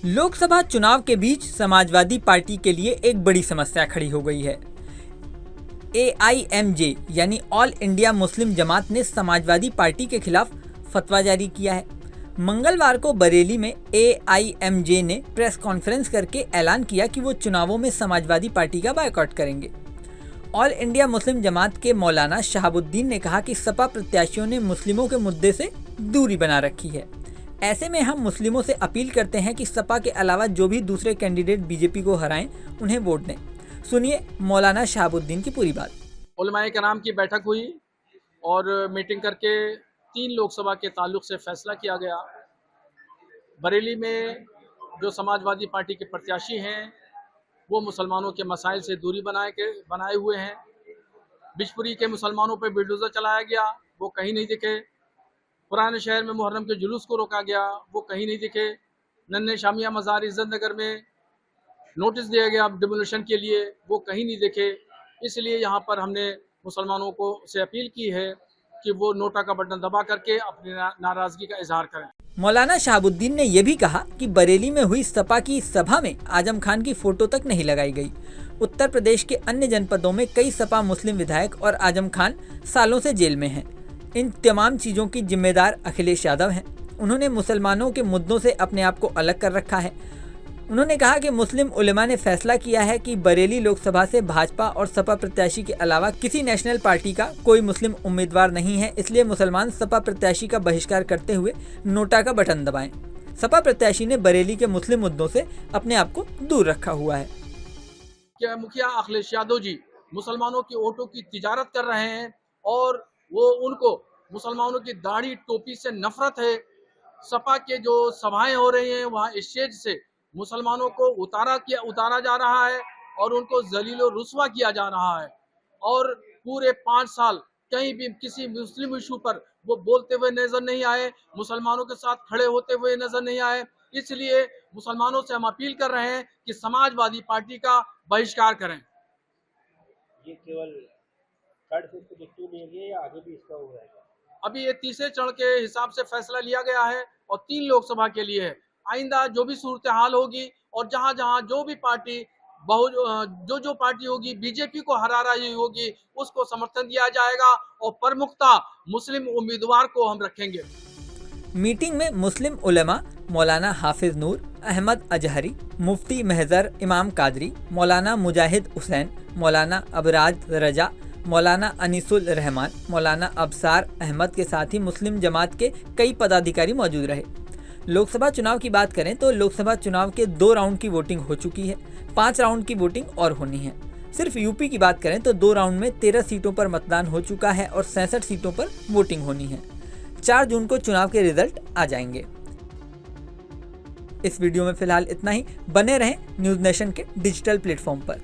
लोकसभा चुनाव के बीच समाजवादी पार्टी के लिए एक बड़ी समस्या खड़ी हो गई है। AIMJ यानी ऑल इंडिया मुस्लिम जमात ने समाजवादी पार्टी के खिलाफ फतवा जारी किया है। मंगलवार को बरेली में AIMJ ने प्रेस कॉन्फ्रेंस करके ऐलान किया कि वो चुनावों में समाजवादी पार्टी का बायकॉट करेंगे। ऑल इंडिया मुस्लिम जमात के मौलाना शहाबुद्दीन ने कहा कि सपा प्रत्याशियों ने मुस्लिमों के मुद्दे से दूरी बना रखी है। ऐसे में हम मुस्लिमों से अपील करते हैं कि सपा के अलावा जो भी दूसरे कैंडिडेट बीजेपी को हराएं, उन्हें वोट दें। सुनिए मौलाना शहाबुद्दीन की पूरी बात। उलमाए कराम की बैठक हुई और मीटिंग करके 3 लोकसभा के ताल्लुक से फैसला किया गया। बरेली में जो समाजवादी पार्टी के प्रत्याशी हैं वो मुसलमानों के मसाइल से दूरी बनाए हुए हैं। बिजपुरी के मुसलमानों पर बुलडोजर चलाया गया, वो कहीं नहीं दिखे। पुराने शहर में मुहर्रम के जुलूस को रोका गया, वो कहीं नहीं दिखे। नन्हे शामिया मज़ार इज़्ज़त नगर में नोटिस दिया गया डिमोलिशन के लिए, वो कहीं नहीं दिखे। इसलिए यहाँ पर हमने मुसलमानों को से अपील की है कि वो नोटा का बटन दबा करके अपनी नाराज़गी का इजहार करें। मौलाना शहाबुद्दीन ने यह भी कहा कि बरेली में हुई सपा की सभा में आजम खान की फोटो तक नहीं लगाई गई। उत्तर प्रदेश के अन्य जनपदों में कई सपा मुस्लिम विधायक और आजम खान सालों से जेल में हैं। इन तमाम चीज़ों की जिम्मेदार अखिलेश यादव हैं। उन्होंने मुसलमानों के मुद्दों से अपने आप को अलग कर रखा है। उन्होंने कहा कि मुस्लिम उलेमा ने फैसला किया है कि बरेली लोकसभा से भाजपा और सपा प्रत्याशी के अलावा किसी नेशनल पार्टी का कोई मुस्लिम उम्मीदवार नहीं है, इसलिए मुसलमान सपा प्रत्याशी का बहिष्कार करते हुए नोटा का बटन दबाएं। सपा प्रत्याशी ने बरेली के मुस्लिम मुद्दों से अपने आप को दूर रखा हुआ है। क्या मुखिया अखिलेश यादव जी मुसलमानों की वोटों की तिजारत कर रहे हैं और वो उनको मुसलमानों की दाढ़ी टोपी से नफरत है। सपा के जो सभाएं हो रही हैं वहाँ स्टेज से मुसलमानों को उतारा जा रहा है और उनको जलीलो रुस्वा किया जा रहा है। और पूरे 5 साल कहीं भी किसी मुस्लिम इशू पर वो बोलते हुए नजर नहीं आए, मुसलमानों के साथ खड़े होते हुए नजर नहीं आए। इसलिए मुसलमानों से हम अपील कर रहे हैं कि समाजवादी पार्टी का बहिष्कार करें। ये केवल थर्ड फेज को देखते हुए नहीं है या आगे भी इसका हो जाएगा? अभी ये तीसरे चरण के हिसाब से फैसला लिया गया है और 3 लोकसभा के लिए है। आइंदा जो भी सूरत हाल होगी और जहां जहां जो भी पार्टी जो पार्टी होगी बीजेपी को हरा रही होगी उसको समर्थन दिया जाएगा और प्रमुखता मुस्लिम उम्मीदवार को हम रखेंगे। मीटिंग में मुस्लिम उलेमा मौलाना हाफिज नूर, अहमद अजहरी, मुफ्ती महजर इमाम कादरी, मौलाना मुजाहिद हुसैन, मौलाना अबराज रजा, मौलाना अनीसुल रहमान, मौलाना अबसार अहमद के साथ ही मुस्लिम जमात के कई पदाधिकारी मौजूद रहे। लोकसभा चुनाव की बात करें तो लोकसभा चुनाव के 2 राउंड की वोटिंग हो चुकी है। 5 राउंड की वोटिंग और होनी है। सिर्फ यूपी की बात करें तो 2 राउंड में 13 सीटों पर मतदान हो चुका है और 66 सीटों पर वोटिंग होनी है। 4 जून को चुनाव के रिजल्ट आ जाएंगे। इस वीडियो में फिलहाल इतना ही। बने रहें न्यूज़ नेशन के डिजिटल प्लेटफॉर्म पर।